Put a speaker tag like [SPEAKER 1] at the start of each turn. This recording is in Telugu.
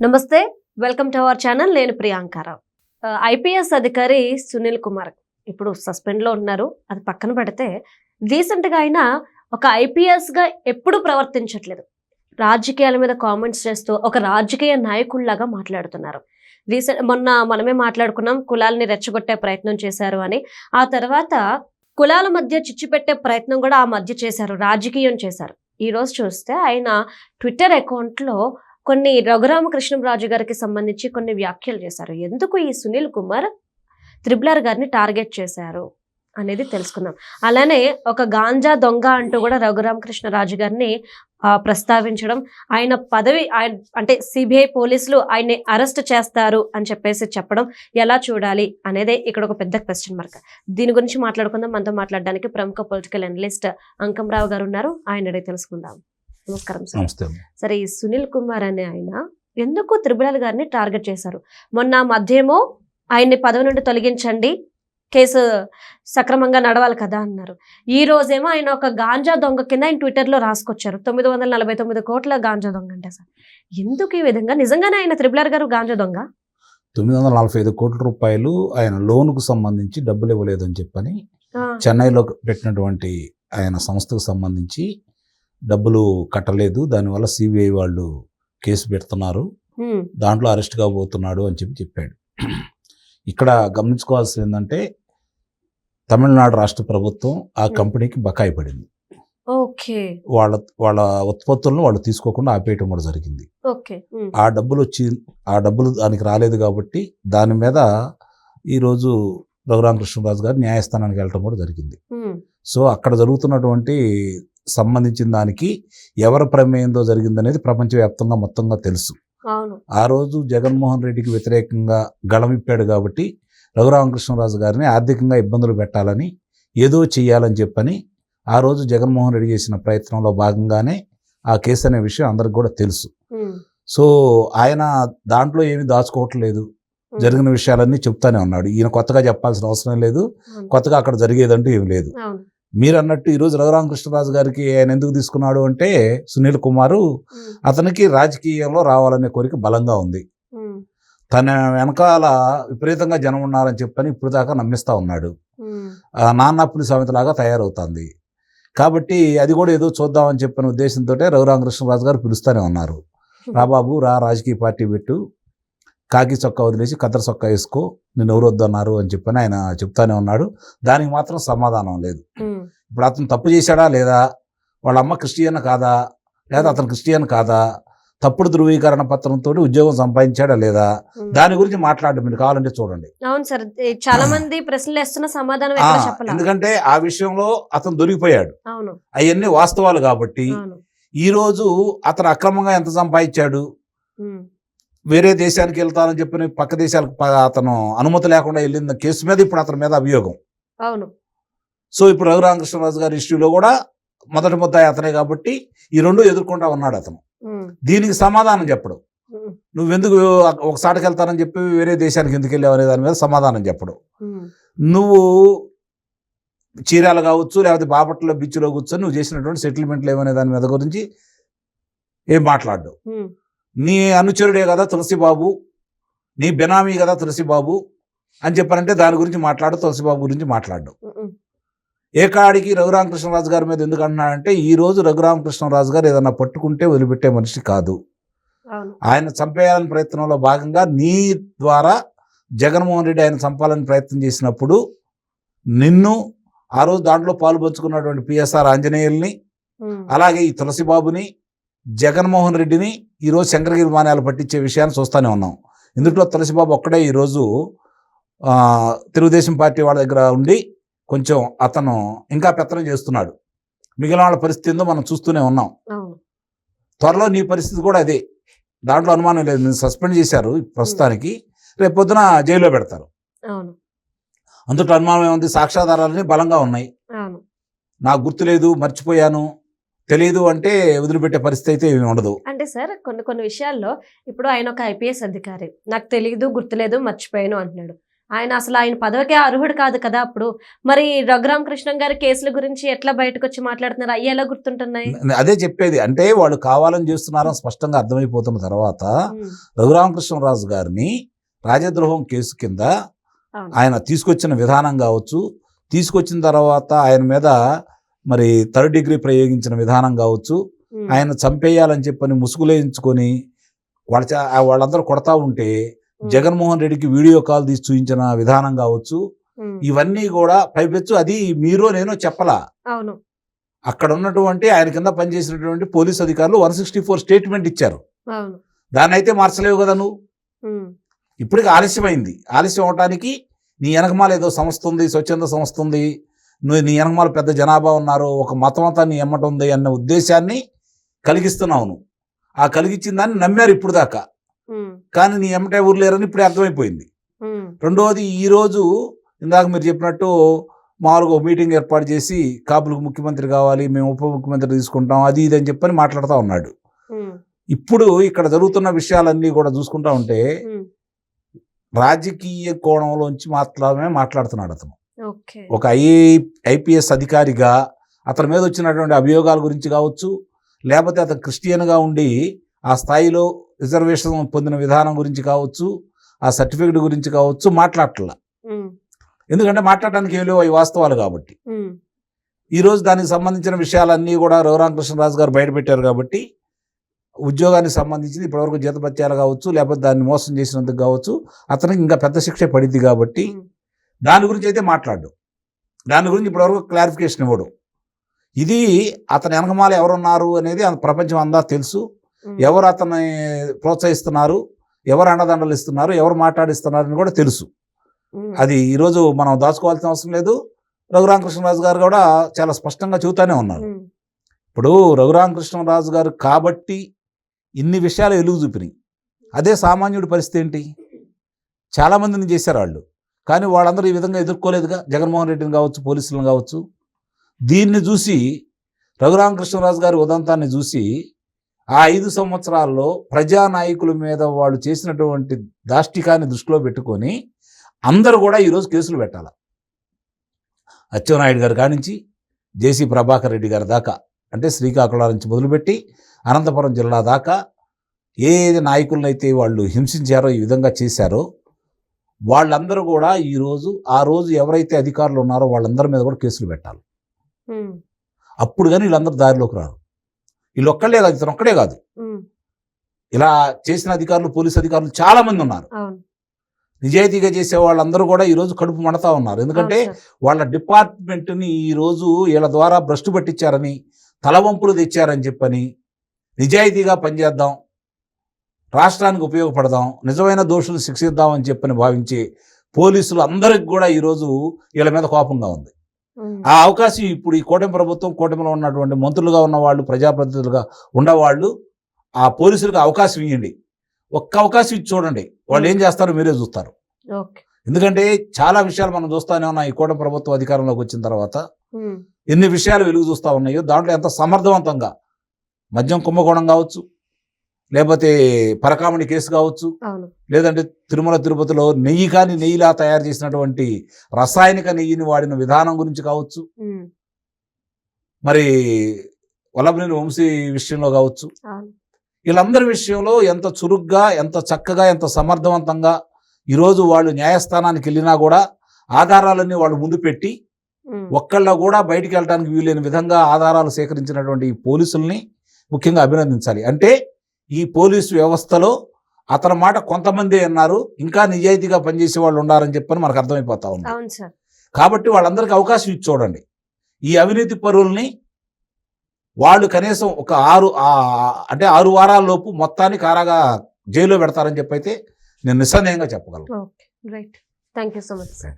[SPEAKER 1] నమస్తే, వెల్కమ్ టు అవర్ ఛానల్. నేను ప్రియాంకారావు. ఐపీఎస్ అధికారి సునీల్ కుమార్ ఇప్పుడు సస్పెండ్లో ఉన్నారు. అది పక్కన పెడితే రీసెంట్గా ఆయన ఒక ఐపీఎస్గా ఎప్పుడు ప్రవర్తించట్లేదు. రాజకీయాల మీద కామెంట్స్ చేస్తూ ఒక రాజకీయ నాయకుల్లాగా మాట్లాడుతున్నారు. మొన్న మనమే మాట్లాడుకున్నాం, కులాలని రెచ్చగొట్టే ప్రయత్నం చేశారు అని. ఆ తర్వాత కులాల మధ్య చిచ్చు పెట్టే ప్రయత్నం కూడా ఆ మధ్య చేశారు, రాజకీయం చేశారు. ఈ రోజు చూస్తే ఆయన ట్విట్టర్ అకౌంట్లో కొన్ని రఘురామకృష్ణంరాజు గారికి సంబంధించి కొన్ని వ్యాఖ్యలు చేశారు. ఎందుకు ఈ సునీల్ కుమార్ త్రిబులర్ గారిని టార్గెట్ చేశారు అనేది తెలుసుకుందాం. అలానే ఒక గాంజా దొంగ అంటూ కూడా రఘురామకృష్ణరాజు గారిని ప్రస్తావించడం, ఆయన పదవి అంటే సిబిఐ పోలీసులు ఆయన్ని అరెస్ట్ చేస్తారు అని చెప్పడం ఎలా చూడాలి అనేదే ఇక్కడ ఒక పెద్ద క్వశ్చన్ మార్క్. దీని గురించి మాట్లాడుకుందాం. మనతో మాట్లాడడానికి ప్రముఖ పొలిటికల్ అనలిస్ట్ అంకంరావు గారు ఉన్నారు. ఆయన అడిగి తెలుసుకుందాం. నమస్కారం సార్. సరే, ఈ సునీల్ కుమార్ అనే ఆయన ఎందుకు త్రిబులర్ గారిని టార్గెట్ చేశారు? మొన్న మధ్యేమో ఆయన్ని పదవి నుండి తొలగించండి, కేసు సక్రమంగా నడవాలి కదా అన్నారు. ఈ రోజేమో ఆయన ఒక గాంజా దొంగ కింద ఆయన ట్విట్టర్లో రాసుకొచ్చారు. 949 కోట్ల గాంజా దొంగ అంటే సార్ ఎందుకు ఈ విధంగా? నిజంగానే ఆయన త్రిబులర్ గారు గాంజా దొంగ?
[SPEAKER 2] 945 కోట్ల రూపాయలు ఆయన లోనుకు సంబంధించి డబ్బులు ఇవ్వలేదని చెప్పని చెన్నైలో పెట్టినటువంటి ఆయన సంస్థకు సంబంధించి డబ్బులు కట్టలేదు, దానివల్ల సిబిఐ వాళ్ళు కేసు పెడుతున్నారు, దాంట్లో అరెస్ట్ కాబోతున్నాడు అని చెప్పాడు. ఇక్కడ గమనించుకోవాల్సింది ఏంటంటే తమిళనాడు రాష్ట్ర ప్రభుత్వం ఆ కంపెనీకి బకాయి పడింది. వాళ్ళ ఉత్పత్తులను వాళ్ళు తీసుకోకుండా ఆపేయటం కూడా జరిగింది. ఆ డబ్బులు దానికి రాలేదు కాబట్టి దాని మీద ఈరోజు రఘురామకృష్ణరాజు గారు న్యాయస్థానానికి వెళ్ళటం కూడా జరిగింది. సో అక్కడ జరుగుతున్నటువంటి సంబంధించిన దానికి ఎవరి ప్రమేయంతో జరిగిందనేది ప్రపంచవ్యాప్తంగా మొత్తంగా తెలుసు. ఆ రోజు జగన్మోహన్ రెడ్డికి వ్యతిరేకంగా గళమిప్పాడు కాబట్టి రఘురామకృష్ణరాజు గారిని ఆర్థికంగా ఇబ్బందులు పెట్టాలని, ఏదో చెయ్యాలని చెప్పని ఆ రోజు జగన్మోహన్ రెడ్డి చేసిన ప్రయత్నంలో భాగంగానే ఆ కేసు అనే విషయం అందరికి కూడా తెలుసు. సో ఆయన దాంట్లో ఏమీ దాచుకోవట్లేదు, జరిగిన విషయాలన్నీ చెప్తానే ఉన్నాడు. ఈయన కొత్తగా చెప్పాల్సిన అవసరం లేదు, కొత్తగా అక్కడ జరిగేదంటూ ఏమి లేదు. మీరు అన్నట్టు ఈరోజు రఘురామకృష్ణరాజు గారికి ఆయన ఎందుకు తీసుకున్నాడు అంటే, సునీల్ కుమారు అతనికి రాజకీయంలో రావాలనే కోరిక బలంగా ఉంది. తన వెనకాల విపరీతంగా జనం ఉన్నారని చెప్పని ఇప్పుడు దాకా నమ్మిస్తా ఉన్నాడు. నాన్నప్పుని సామెతలాగా తయారవుతుంది కాబట్టి అది కూడా ఏదో చూద్దామని చెప్పిన ఉద్దేశంతో రఘురామకృష్ణరాజు గారు పిలుస్తూనే ఉన్నారు. రా బాబు రా, రాజకీయ పార్టీ పెట్టు, కాకి చొక్కా వదిలేసి కద్దర చొక్కా వేసుకో, నేను ఎవరు వద్దన్నారు అని చెప్పని ఆయన చెప్తానే ఉన్నాడు. దానికి మాత్రం సమాధానం లేదు. ఇప్పుడు అతను తప్పు చేశాడా లేదా, వాళ్ళ అమ్మ క్రిస్టియన్ కాదా, లేదా అతను క్రిస్టియన్ కాదా, తప్పుడు ధృవీకరణ పత్రంతో ఉద్యోగం సంపాదించాడా లేదా, దాని గురించి మాట్లాడడం మీరు కావాలంటే చూడండి.
[SPEAKER 1] అవును సార్, చాలా మంది ప్రశ్నలు వేస్తున్న సమాధానం
[SPEAKER 2] ఎందుకంటే ఆ విషయంలో అతను దొరికిపోయాడు. అవన్నీ వాస్తవాలు కాబట్టి ఈ రోజు అతను అక్రమంగా ఎంత సంపాదించాడు, వేరే దేశానికి వెళ్తానని చెప్పిన పక్క దేశాలకు అతను అనుమతి లేకుండా వెళ్ళిన కేసు మీద ఇప్పుడు అతని మీద అభియోగం. సో ఇప్పుడు రఘురామకృష్ణరాజు గారి ఇష్యూలో కూడా మొదటి ముద్దాయి అతనే కాబట్టి ఈ రెండు ఎదుర్కొంటా ఉన్నాడు అతను. దీనికి సమాధానం చెప్పడు. నువ్వెందుకు ఒకసారికి వెళ్తానని చెప్పి వేరే దేశానికి ఎందుకు వెళ్ళావు అనే దాని మీద సమాధానం చెప్పడు. నువ్వు చీరాలు కావచ్చు, లేకపోతే బాపట్ల బీచ్లో కూర్చొని నువ్వు చేసినటువంటి సెటిల్మెంట్లు ఏమనే దాని మీద గురించి ఏం మాట్లాడు. నీ అనుచరుడే కదా తులసిబాబు, నీ బెనామీ కదా తులసిబాబు అని చెప్పారంటే దాని గురించి మాట్లాడు, తులసిబాబు గురించి మాట్లాడు. ఏకాడికి రఘురామకృష్ణరాజు గారి మీద ఎందుకు అంటున్నాడంటే, ఈ రోజు రఘురామకృష్ణరాజు గారు ఏదన్నా పట్టుకుంటే వదిలిపెట్టే మనిషి కాదు. ఆయన చంపేయాలని ప్రయత్నంలో భాగంగా నీ ద్వారా జగన్మోహన్ రెడ్డి ఆయన చంపాలని ప్రయత్నం చేసినప్పుడు నిన్ను ఆ రోజు దాంట్లో పాలు పంచుకున్నటువంటి పిఎస్ఆర్ ఆంజనేయుల్ని, అలాగే ఈ తులసిబాబుని, జగన్మోహన్ రెడ్డిని ఈరోజు శంకరగిరి విమానాలు పట్టించే విషయాన్ని చూస్తూనే ఉన్నాం. ఇందులో తులసిబాబు ఒక్కడే ఈరోజు తెలుగుదేశం పార్టీ వాళ్ళ దగ్గర ఉండి కొంచెం అతను ఇంకా పెత్తనం చేస్తున్నాడు. మిగిలిన వాళ్ళ పరిస్థితి ఏందో మనం చూస్తూనే ఉన్నాం. త్వరలో నీ పరిస్థితి కూడా అదే, దాంట్లో అనుమానం లేదు. నేను సస్పెండ్ చేశారు ప్రస్తుతానికి, రేపు పొద్దున జైల్లో పెడతారు. అందులో అనుమానం ఏముంది? సాక్ష్యాధారాలన్నీ బలంగా ఉన్నాయి. నాకు గుర్తులేదు, మర్చిపోయాను, తెలియదు అంటే వదిలిపెట్టే పరిస్థితి అయితే ఏమి ఉండదు.
[SPEAKER 1] అంటే సార్ కొన్ని విషయాల్లో ఇప్పుడు ఆయన ఒక ఐపీఎస్ అధికారి, నాకు తెలియదు, గుర్తులేదు, మర్చిపోయాను అంటున్నాడు. ఆయన అసలు ఆయన పదవికే అర్హుడు కాదు కదా అప్పుడు. మరి రఘురామకృష్ణన్ గారి కేసుల గురించి ఎట్లా బయటకు వచ్చి మాట్లాడుతున్నారు? అయ్యి ఎలా గుర్తుంటున్నాయి?
[SPEAKER 2] అదే చెప్పేది, అంటే వాళ్ళు కావాలని చేస్తున్నారని స్పష్టంగా అర్థమైపోతున్న తర్వాత
[SPEAKER 1] ఉమ్,
[SPEAKER 2] రఘురామకృష్ణరాజు గారిని రాజద్రోహం కేసు కింద
[SPEAKER 1] అవును.
[SPEAKER 2] ఆయన తీసుకొచ్చిన విధానం కావచ్చు, తీసుకొచ్చిన తర్వాత ఆయన మీద మరి థర్డ్ డిగ్రీ ప్రయోగించిన విధానం కావచ్చు,
[SPEAKER 1] ఉమ్,
[SPEAKER 2] ఆయన చంపేయాలని చెప్పని ముసుగులేయించుకొని వాళ్ళందరూ కొడతా ఉంటే
[SPEAKER 1] ఉమ్,
[SPEAKER 2] జగన్మోహన్ రెడ్డికి వీడియో కాల్ తీసి చూపించిన విధానం కావచ్చు,
[SPEAKER 1] ఉమ్,
[SPEAKER 2] ఇవన్నీ కూడా పైపెచ్చు అది మీరో నేనో చెప్పలా,
[SPEAKER 1] అవును.
[SPEAKER 2] అక్కడ ఉన్నటువంటి ఆయన కింద పనిచేసినటువంటి పోలీస్ అధికారులు 164 స్టేట్మెంట్ ఇచ్చారు.
[SPEAKER 1] అవును.
[SPEAKER 2] దాన్ని అయితే మార్చలేవు కదా నువ్వు.
[SPEAKER 1] ఉమ్,
[SPEAKER 2] ఇప్పటికి ఆలస్యమైంది. ఆలస్యం అవడానికి నీ వెనకమాల ఏదో సంస్థ ఉంది, స్వచ్ఛంద సంస్థ ఉంది, నువ్వు నీ వెనకమాల పెద్ద జనాభా ఉన్నారు, ఒక మతం అంతా నీ ఎమ్మట ఉంది అన్న ఉద్దేశాన్ని కలిగిస్తున్నావు నువ్వు. ఆ కలిగించిన దాన్ని నమ్మారు ఇప్పుడు దాకా,
[SPEAKER 1] ఉమ్,
[SPEAKER 2] కానీ నీ ఎమ్మటే ఊరు లేరని ఇప్పుడే అర్థమైపోయింది.
[SPEAKER 1] ఉమ్,
[SPEAKER 2] రెండవది, ఈరోజు ఇందాక మీరు చెప్పినట్టు మామూలుగా మీటింగ్ ఏర్పాటు చేసి కాపులకు ముఖ్యమంత్రి కావాలి, మేము ఉప ముఖ్యమంత్రి తీసుకుంటాం, అది ఇది అని చెప్పని మాట్లాడుతూ ఉన్నాడు.
[SPEAKER 1] ఉమ్,
[SPEAKER 2] ఇప్పుడు ఇక్కడ జరుగుతున్న విషయాలన్నీ కూడా చూసుకుంటా ఉంటే
[SPEAKER 1] ఉమ్,
[SPEAKER 2] రాజకీయ కోణంలోంచి మాత్రమే మాట్లాడుతున్నాడు అతను.
[SPEAKER 1] ఓకే.
[SPEAKER 2] ఒక ఐపీఎస్ అధికారిగా అతని మీద వచ్చినటువంటి అభియోగాల గురించి కావచ్చు, లేకపోతే అతను క్రిస్టియన్గా ఉండి ఆ స్థాయిలో రిజర్వేషన్ పొందిన విధానం గురించి కావచ్చు, ఆ సర్టిఫికెట్ గురించి కావచ్చు మాట్లాడట్లా.
[SPEAKER 1] ఉమ్,
[SPEAKER 2] ఎందుకంటే మాట్లాడడానికి ఏం లేవు, అవి వాస్తవాలు కాబట్టి.
[SPEAKER 1] ఉమ్,
[SPEAKER 2] ఈరోజు దానికి సంబంధించిన విషయాలన్నీ కూడా రఘురామకృష్ణరాజు గారు బయటపెట్టారు కాబట్టి, ఉద్యోగానికి సంబంధించి ఇప్పటివరకు జీతభత్యాలు కావచ్చు, లేకపోతే దాన్ని మోసం చేసినందుకు కావచ్చు, అతనికి ఇంకా పెద్ద శిక్ష పడింది కాబట్టి
[SPEAKER 1] ఉమ్,
[SPEAKER 2] దాని గురించి అయితే మాట్లాడు. దాని గురించి ఇప్పటివరకు క్లారిఫికేషన్ ఇవ్వడు. ఇది అతని వెనకమాల ఎవరున్నారు అనేది ప్రపంచం అందా తెలుసు.
[SPEAKER 1] ఉమ్,
[SPEAKER 2] ఎవరు అతన్ని ప్రోత్సహిస్తున్నారు, ఎవరు అండదండలు ఇస్తున్నారు, ఎవరు మాట్లాడిస్తున్నారు అని కూడా తెలుసు.
[SPEAKER 1] ఉమ్,
[SPEAKER 2] అది ఈరోజు మనం దాచుకోవాల్సిన అవసరం లేదు. రఘురామకృష్ణరాజు గారు కూడా చాలా స్పష్టంగా చెబుతానే ఉన్నారు.
[SPEAKER 1] ఉమ్,
[SPEAKER 2] ఇప్పుడు రఘురామకృష్ణరాజు గారు కాబట్టి ఇన్ని విషయాలు వెలుగు చూపినాయి. అదే సామాన్యుడి పరిస్థితి ఏంటి? చాలామందిని చేశారు వాళ్ళు, కానీ వాళ్ళందరూ ఈ విధంగా ఎదుర్కోలేదుగా. జగన్మోహన్ రెడ్డిని కావచ్చు, పోలీసులను కావచ్చు. దీన్ని చూసి రఘురామకృష్ణరాజు గారి ఉదంతాన్ని చూసి ఆ 5 సంవత్సరాల్లో ప్రజానాయకుల మీద వాళ్ళు చేసినటువంటి దాష్టికాన్ని దృష్టిలో పెట్టుకొని అందరూ కూడా ఈరోజు కేసులు పెట్టాలి. అచ్చెన్నాయుడు గారి కానించి జేసీ ప్రభాకర్ రెడ్డి గారి దాకా, అంటే శ్రీకాకుళం నుంచి మొదలుపెట్టి అనంతపురం జిల్లా దాకా ఏ నాయకులనైతే వాళ్ళు హింసించారో, ఈ విధంగా చేశారో, వాళ్ళందరూ కూడా ఈరోజు ఆ రోజు ఎవరైతే అధికారులు ఉన్నారో వాళ్ళందరి మీద కూడా కేసులు పెట్టాలి.
[SPEAKER 1] ఉమ్,
[SPEAKER 2] అప్పుడు కానీ వీళ్ళందరూ దారిలోకి రారు. వీళ్ళు ఒక్కళ్ళే కాదు, ఇతను ఒక్కడే కాదు,
[SPEAKER 1] ఉమ్,
[SPEAKER 2] ఇలా చేసిన అధికారులు, పోలీసు అధికారులు చాలా మంది ఉన్నారు.
[SPEAKER 1] అవును.
[SPEAKER 2] నిజాయితీగా చేసే వాళ్ళందరూ కూడా ఈరోజు కడుపు మండతా ఉన్నారు. ఎందుకంటే
[SPEAKER 1] అవును సార్.
[SPEAKER 2] వాళ్ళ డిపార్ట్మెంట్ని ఈరోజు వీళ్ళ ద్వారా భ్రష్టు పట్టించారని, తలవంపులు తెచ్చారని చెప్పని, నిజాయితీగా పనిచేద్దాం, రాష్ట్రానికి ఉపయోగపడదాం, నిజమైన దోషులు శిక్షిద్దామని చెప్పని భావించే పోలీసులు అందరికి కూడా ఈరోజు వీళ్ళ మీద కోపంగా ఉంది.
[SPEAKER 1] ఉమ్,
[SPEAKER 2] ఆ అవకాశం ఇప్పుడు ఈ కూటమి ప్రభుత్వం, కూటమిలో ఉన్నటువంటి మంత్రులుగా ఉన్నవాళ్ళు, ప్రజాప్రతినిధులుగా ఉన్నవాళ్ళు ఆ పోలీసులకు అవకాశం ఇవ్వండి. ఒక్క అవకాశం ఇచ్చి చూడండి, వాళ్ళు ఏం చేస్తారో మీరే చూస్తారు.
[SPEAKER 1] ఓకే.
[SPEAKER 2] ఎందుకంటే చాలా విషయాలు మనం చూస్తానే ఉన్నాం. ఈ కూటమి ప్రభుత్వం అధికారంలోకి వచ్చిన తర్వాత
[SPEAKER 1] ఉమ్,
[SPEAKER 2] ఎన్ని విషయాలు వెలుగు చూస్తూ ఉన్నాయో, దాంట్లో ఎంత సమర్థవంతంగా మద్యం కుంభకోణం కావచ్చు, లేకపోతే పరకామణి కేసు కావచ్చు,
[SPEAKER 1] అవును.
[SPEAKER 2] లేదంటే తిరుమల తిరుపతిలో నెయ్యిలా తయారు చేసినటువంటి రసాయనిక నెయ్యిని వాడిన విధానం గురించి కావచ్చు,
[SPEAKER 1] ఉమ్,
[SPEAKER 2] మరి వల్లభనేని వంశీ విషయంలో కావచ్చు,
[SPEAKER 1] అవును.
[SPEAKER 2] వీళ్ళందరి విషయంలో ఎంత చురుగ్గా, ఎంత చక్కగా, ఎంత సమర్థవంతంగా ఈరోజు వాళ్ళు న్యాయస్థానానికి వెళ్ళినా కూడా ఆధారాలన్నీ వాళ్ళు ముందు పెట్టి
[SPEAKER 1] ఉమ్,
[SPEAKER 2] ఒక్కళ్ళ కూడా బయటికి వెళ్ళడానికి వీలైన విధంగా ఆధారాలు సేకరించినటువంటి ఈ పోలీసుల్ని ముఖ్యంగా అభినందించాలి. అంటే ఈ పోలీసు వ్యవస్థలో అతని మాట కొంతమంది అన్నారు, ఇంకా నిజాయితీగా పనిచేసే వాళ్ళు ఉన్నారని చెప్పని మనకు అర్థమైపోతా ఉంది.
[SPEAKER 1] అవును సార్.
[SPEAKER 2] కాబట్టి వాళ్ళందరికీ అవకాశం ఇచ్చి చూడండి. ఈ అవినీతి పరుల్ని వాళ్ళు కనీసం ఒక 6 వారాల లోపు మొత్తాన్ని కారాగా జైల్లో పెడతారని చెప్పైతే నేను నిస్సందేహంగా చెప్పగలను.
[SPEAKER 1] Okay, right. Thank you so much sir.